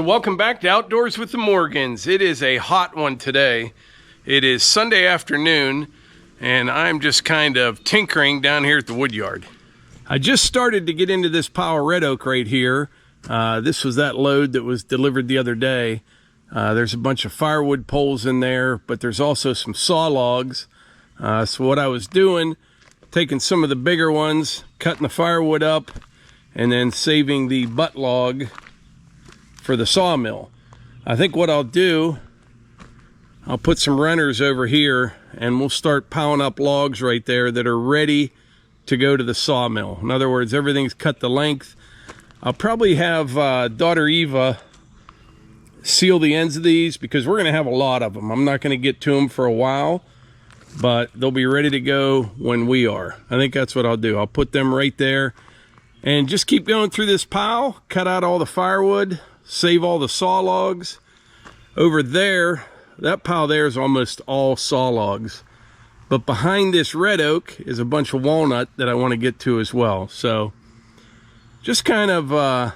So welcome back to Outdoors with the Morgans. It is a hot one today. It is Sunday afternoon, and I'm just kind of tinkering down here at the woodyard. I just started to get into this pile of red oak right here. This was that load that was delivered the other day. There's a bunch of firewood poles in there, but there's also some saw logs. So what I was doing, taking some of the bigger ones, cutting the firewood up, and then saving the butt log for the sawmill. I think what I'll do, I'll put some runners over here and we'll start piling up logs right there that are ready to go to the sawmill. In other words, everything's cut the length. I'll probably have daughter Eva seal the ends of these because we're gonna have a lot of them. I'm not gonna get to them for a while, but they'll be ready to go when we are. I think that's what I'll do. I'll put them right there and just keep going through this pile, cut out all the firewood, save all the saw logs. Over there, that pile there is almost all saw logs. But behind this red oak is a bunch of walnut that I want to get to as well. So just kind of, I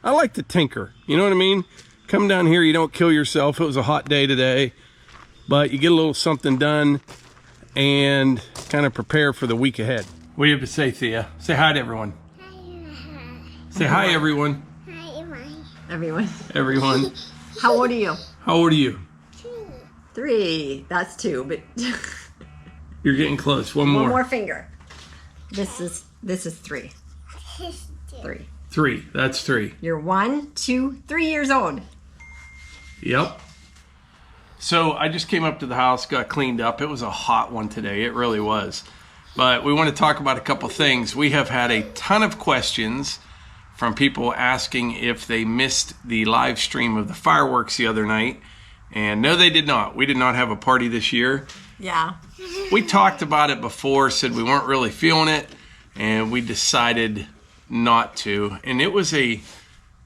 like to tinker, you know what I mean? Come down here, you don't kill yourself. It was a hot day today, but you get a little something done and kind of prepare for the week ahead. What do you have to say, Thea? Say hi to everyone. Say hi, everyone. Everyone. How old are you? How old are you? 3. That's 2, but You're getting close. One more. One more finger. This is 3. 3. 3. That's 3. You're 1, 2, 3 years old. Yep. So I just came up to the house, got cleaned up. It was a hot one today. It really was. But we want to talk about a couple things. We have had a ton of questions from people asking if they missed the live stream of the fireworks the other night. And no, they did not. We did not have a party this year. Yeah. We talked about it before, said we weren't really feeling it, and we decided not to. And it was a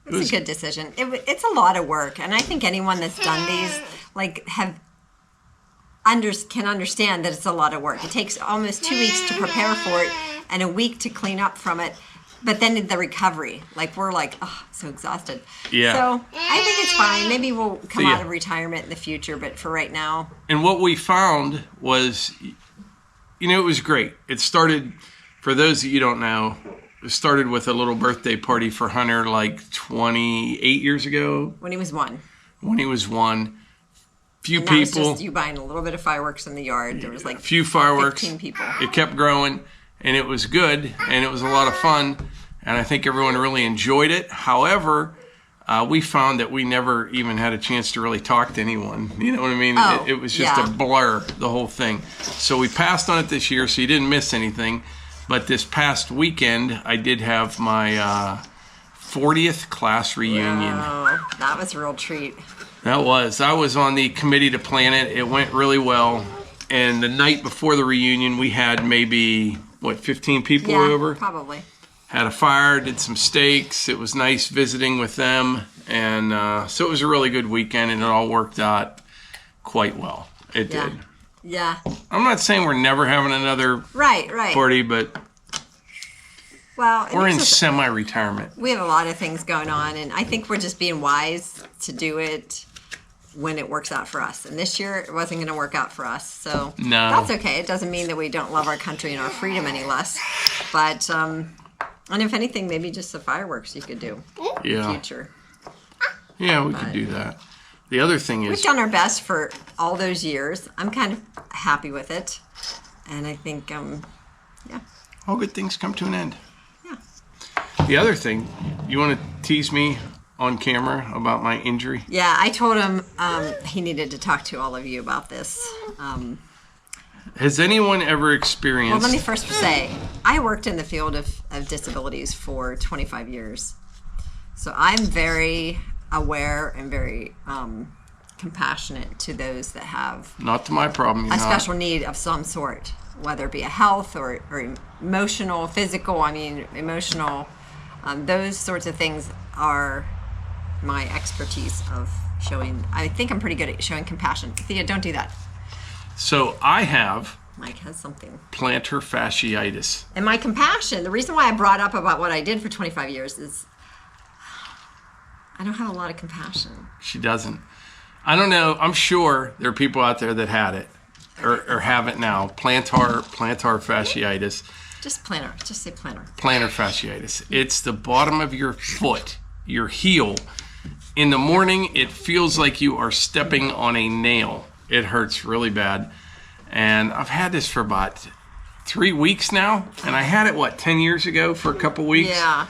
good decision. It's a lot of work, and I think anyone that's done these can understand that it's a lot of work. It takes almost 2 weeks to prepare for it and a week to clean up from it. But then the recovery, we're so exhausted. Yeah. So I think it's fine. Maybe we'll come out of retirement in the future, but for right now. And what we found was, it was great. It started, for those that you don't know, it started with a little birthday party for Hunter 28 years ago. When he was 1. When he was 1. Few and people. That was just you buying a little bit of fireworks in the yard. There was a few fireworks. 15 people. It kept growing. And it was good, and it was a lot of fun, and I think everyone really enjoyed it. However, we found that we never even had a chance to really talk to anyone. You know what I mean? Oh, it was just a blur, the whole thing. So we passed on it this year, so you didn't miss anything. But this past weekend, I did have my 40th class reunion. Wow, that was a real treat. That was. I was on the committee to plan it. It went really well. And the night before the reunion, we had maybe 15 people over? Probably. Had a fire, did some steaks. It was nice visiting with them. And so it was a really good weekend, and it all worked out quite well. It did. Yeah. I'm not saying we're never having another party, but we're in semi-retirement. We have a lot of things going on, and I think we're just being wise to do it when it works out for us. And this year, it wasn't going to work out for us. So that's okay. It doesn't mean that we don't love our country and our freedom any less. But, and if anything, maybe just the fireworks you could do in the future. Yeah, we could do that. The other thing is, we've done our best for all those years. I'm kind of happy with it. And I think, all good things come to an end. Yeah. The other thing, you want to tease me on camera about my injury? Yeah, I told him he needed to talk to all of you about this. Has anyone ever experienced... Well, let me first say, I worked in the field of disabilities for 25 years. So I'm very aware and very compassionate to those that have... Not to my problem, a special need of some sort, whether it be a health or emotional, physical, emotional. Those sorts of things are my expertise of showing. I think I'm pretty good at showing compassion. Thea, don't do that. So I have Mike has something. Plantar fasciitis. And my compassion, the reason why I brought up about what I did for 25 years is I don't have a lot of compassion. She doesn't. I don't know. I'm sure there are people out there that had it or have it now. Plantar fasciitis. Just plantar. Just say plantar. Plantar fasciitis. It's the bottom of your foot, your heel. In the morning, it feels like you are stepping on a nail. It hurts really bad. And I've had this for about 3 weeks now. And I had it, 10 years ago for a couple weeks? Yeah.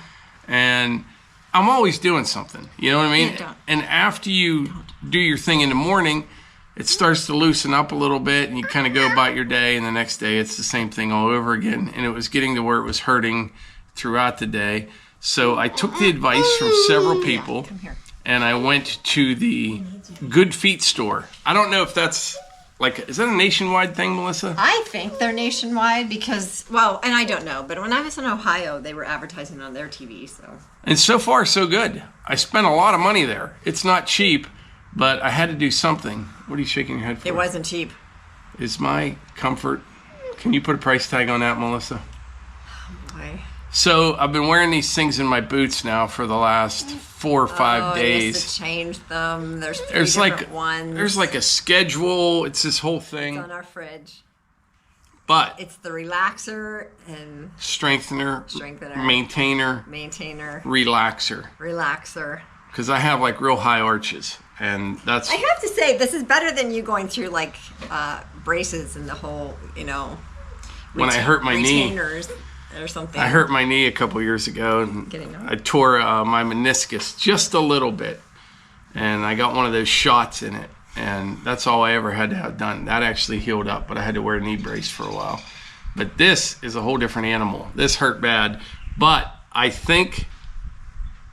And I'm always doing something. You know what I mean? Yeah, and after you do your thing in the morning, it starts to loosen up a little bit, and you kind of go about your day, and the next day it's the same thing all over again. And it was getting to where it was hurting throughout the day. So I took the advice from several people, and I went to the Good Feet store. I don't know if that's is that a nationwide thing, Melissa? I think they're nationwide because, and I don't know, but when I was in Ohio, they were advertising on their TV, so. And so far, so good. I spent a lot of money there. It's not cheap, but I had to do something. What are you shaking your head for? It wasn't cheap. Is my comfort... Can you put a price tag on that, Melissa? Oh, boy. So I've been wearing these things in my boots now for the last 4 or 5 days. I used to change them. There's different ones. There's a schedule. It's this whole thing. It's on our fridge. But it's the relaxer and strengthener, maintainer, relaxer. Because I have real high arches, and that's. I have to say, this is better than you going through braces and the whole, when I hurt my knee. Or something. I hurt my knee a couple years ago, and I tore my meniscus just a little bit, and I got one of those shots in it, and that's all I ever had to have done. That actually healed up, but I had to wear a knee brace for a while. But this is a whole different animal. This hurt bad, but I think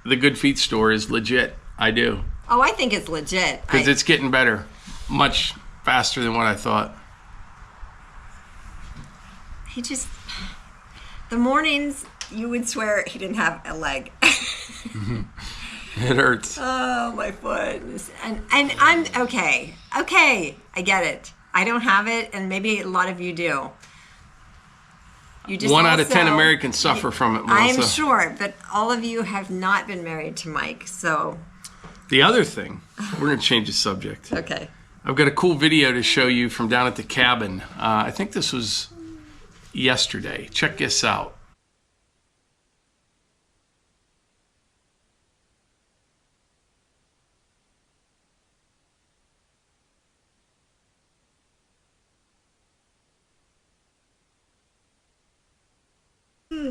the Good Feet store is legit. I do. Oh, I think it's legit. Because it's getting better, much faster than what I thought. The mornings, you would swear he didn't have a leg. It hurts. Oh, my foot. And I'm okay. Okay, I get it. I don't have it, and maybe a lot of you do. You just 1 out of 10 Americans suffer from it, Melissa. I'm sure, but all of you have not been married to Mike, so. The other thing, we're going to change the subject. Okay. I've got a cool video to show you from down at the cabin. I think this was yesterday. Check this out.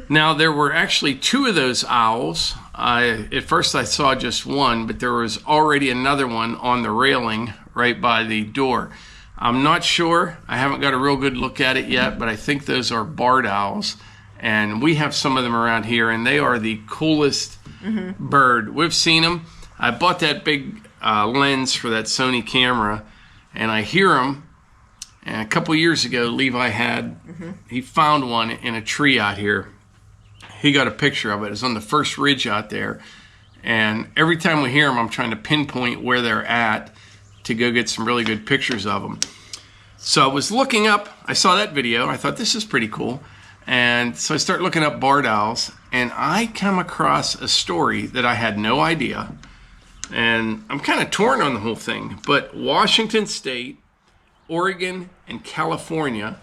Now, there were actually 2 of those owls. At first I saw just one, but there was already another one on the railing right by the door. I'm not sure. I haven't got a real good look at it yet, but I think those are barred owls. And we have some of them around here, and they are the coolest bird. We've seen them. I bought that big lens for that Sony camera, and I hear them. And a couple years ago, Levi he found one in a tree out here. He got a picture of it. It's on the first ridge out there. And every time we hear them, I'm trying to pinpoint where they're at to go get some really good pictures of them. So I was looking up, I saw that video, I thought this is pretty cool. And so I start looking up barred owls, and I come across a story that I had no idea. And I'm kind of torn on the whole thing, but Washington State, Oregon, and California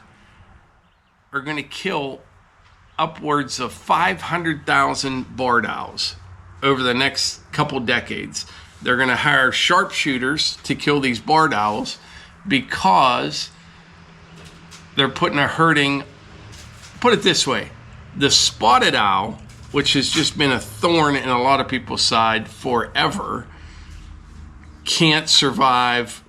are going to kill upwards of 500,000 barred owls over the next couple decades. They're going to hire sharpshooters to kill these barred owls because they're put it this way, the spotted owl, which has just been a thorn in a lot of people's side forever, can't survive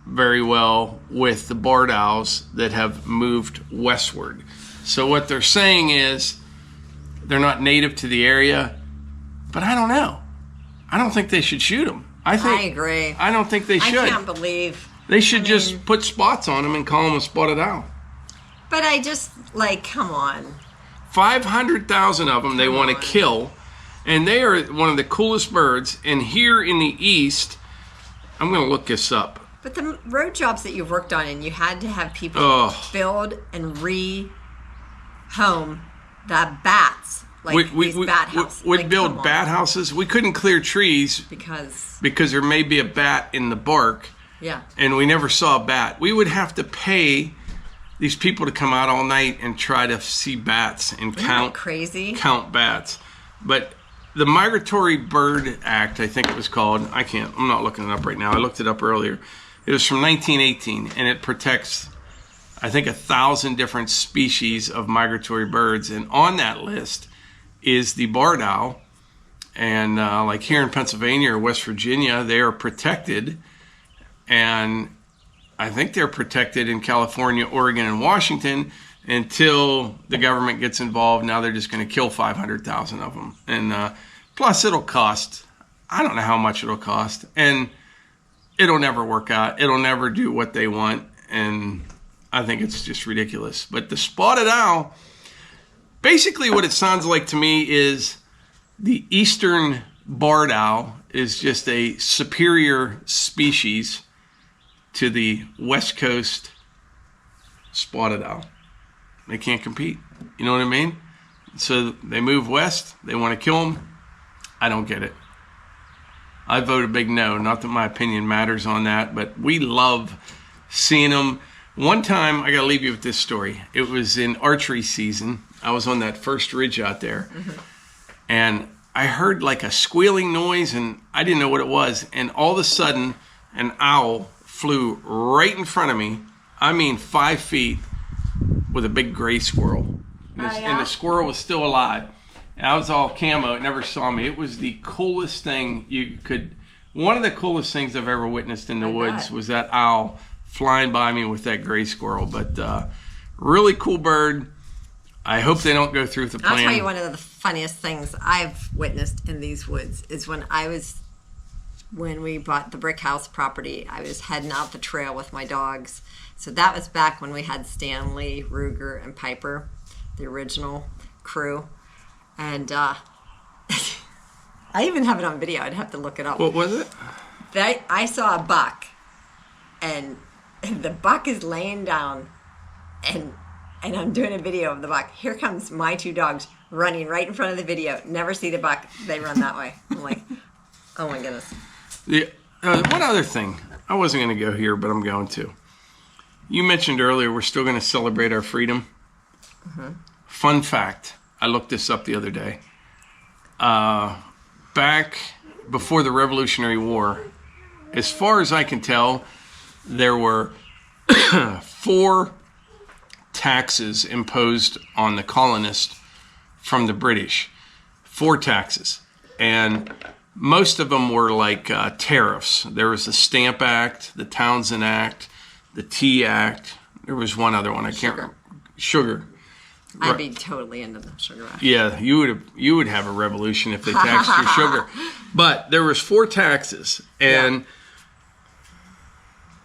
very well with the barred owls that have moved westward. So what they're saying is they're not native to the area, but I don't know. I don't think they should shoot them. I agree. I don't think they should. I can't believe. They should just put spots on them and call them a spotted owl. But I just, come on. 500,000 of them they want to kill, and they are one of the coolest birds. And here in the East, I'm going to look this up. But the road jobs that you've worked on, and you had to have people build and home the bats Like these bat houses. We'd build bat houses. We couldn't clear trees because there may be a bat in the bark. Yeah. And we never saw a bat. We would have to pay these people to come out all night and try to see bats and count bats. But the Migratory Bird Act, I think it was called. I'm not looking it up right now. I looked it up earlier. It was from 1918, and it protects, I think, 1,000 different species of migratory birds. And on that list is the Bardow. And like here in Pennsylvania or West Virginia, they are protected. And I think they're protected in California, Oregon, and Washington until the government gets involved. Now they're just going to kill 500,000 of them. And plus it'll cost, I don't know how much it'll cost. And it'll never work out. It'll never do what they want. And I think it's just ridiculous. But the spotted owl, basically what it sounds like to me is the eastern barred owl is just a superior species to the West Coast spotted owl. They can't compete. You know what I mean? So they move west. They want to kill them. I don't get it. I vote a big no. Not that my opinion matters on that, but we love seeing them. One time, I got to leave you with this story. It was in archery season. I was on that first ridge out there, and I heard like a squealing noise, and I didn't know what it was. And all of a sudden, an owl flew right in front of me. I mean, 5 feet, with a big gray squirrel. And the squirrel was still alive. And I was all camo. It never saw me. It was the coolest thing you could. One of the coolest things I've ever witnessed in the woods was that owl flying by me with that gray squirrel. But really cool bird. I hope they don't go through with the plan. I'll tell you one of the funniest things I've witnessed in these woods is when we bought the brick house property, I was heading out the trail with my dogs. So that was back when we had Stanley, Ruger, and Piper, the original crew. And I even have it on video. I'd have to look it up. What was it? I saw a buck, and the buck is laying down, and I'm doing a video of the buck. Here comes my two dogs running right in front of the video. Never see the buck. They run that way. I'm like, oh my goodness. One other thing. I wasn't going to go here, but I'm going to. You mentioned earlier we're still going to celebrate our freedom. Fun fact. I looked this up the other day. Back before the Revolutionary War, as far as I can tell, there were 4 taxes imposed on the colonists from the British. 4 taxes. And most of them were like tariffs. There was the Stamp Act, the Townshend Act, the Tea Act. There was one other one. I can't remember. Sugar. I'd be totally into the sugar act. Yeah, you would have a revolution if they taxed your sugar. But there was 4 taxes, and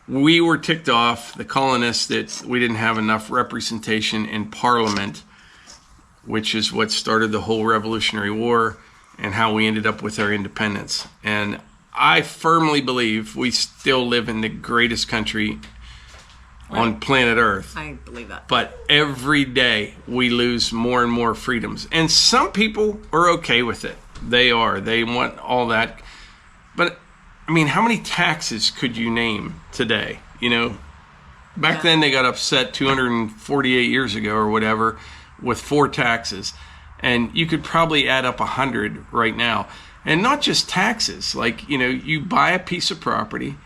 we were ticked off, the colonists, that we didn't have enough representation in Parliament, which is what started the whole Revolutionary War and how we ended up with our independence. And I firmly believe we still live in the greatest country on planet Earth. I believe that. But every day we lose more and more freedoms. And some people are okay with it. They are. They want all that. But, I mean, how many taxes could you name today? You know, back then they got upset 248 years ago or whatever with 4 taxes. And you could probably add up 100 right now. And not just taxes. Like, you know, you buy a piece of property.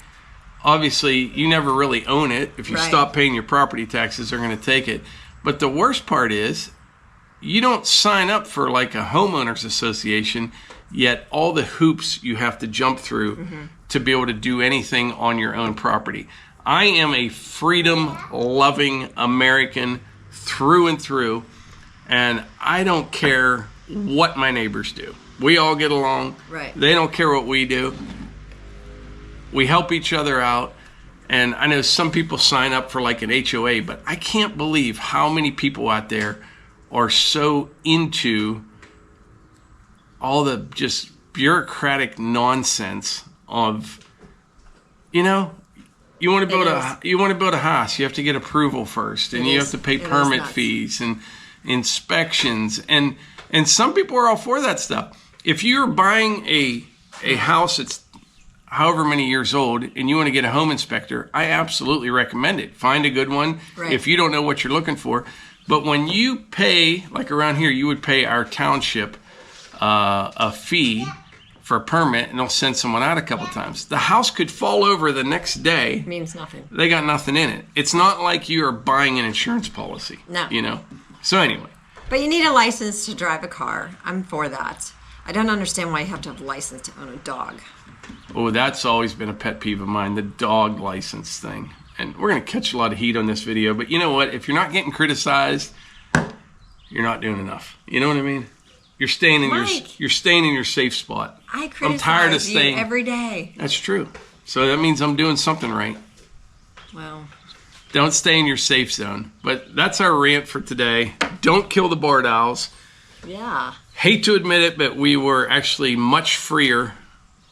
Obviously, you never really own it. If you stop paying your property taxes, they're going to take it. But the worst part is, you don't sign up for like a homeowners association, yet all the hoops you have to jump through to be able to do anything on your own property. I am a freedom-loving American through and through, and I don't care what my neighbors do. We all get along. Right. They don't care what we do. We help each other out, and I know some people sign up for like an HOA, but I can't believe how many people out there are so into all the just bureaucratic nonsense of, you know, you want to build a house, you have to get approval first, and you have to pay permit fees, and inspections, and some people are all for that stuff. If you're buying a house that's however many years old and you want to get a home inspector, I absolutely recommend it. Find a good one if you don't know what you're looking for. But when you pay, like around here, you would pay our township a fee for a permit, and they'll send someone out a couple times. The house could fall over the next day. Means nothing. They got nothing in it. It's not like you are buying an insurance policy. No. You know? So anyway. But you need a license to drive a car. I'm for that. I don't understand why you have to have a license to own a dog. Oh, that's always been a pet peeve of mine, the dog license thing. And we're going to catch a lot of heat on this video, but you know what? If you're not getting criticized, you're not doing enough. You know what I mean? You're staying in your safe spot. I criticize I'm tired of staying every day. That's true. So that means I'm doing something right. Well, don't stay in your safe zone. But that's our rant for today. Don't kill the Bardows. Yeah. Hate to admit it, but we were actually much freer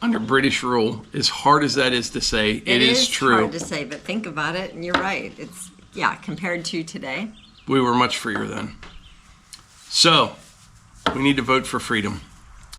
under British rule. As hard as that is to say, it is true. It's hard to say, but think about it, and you're right. It's, compared to today. We were much freer then. So, we need to vote for freedom.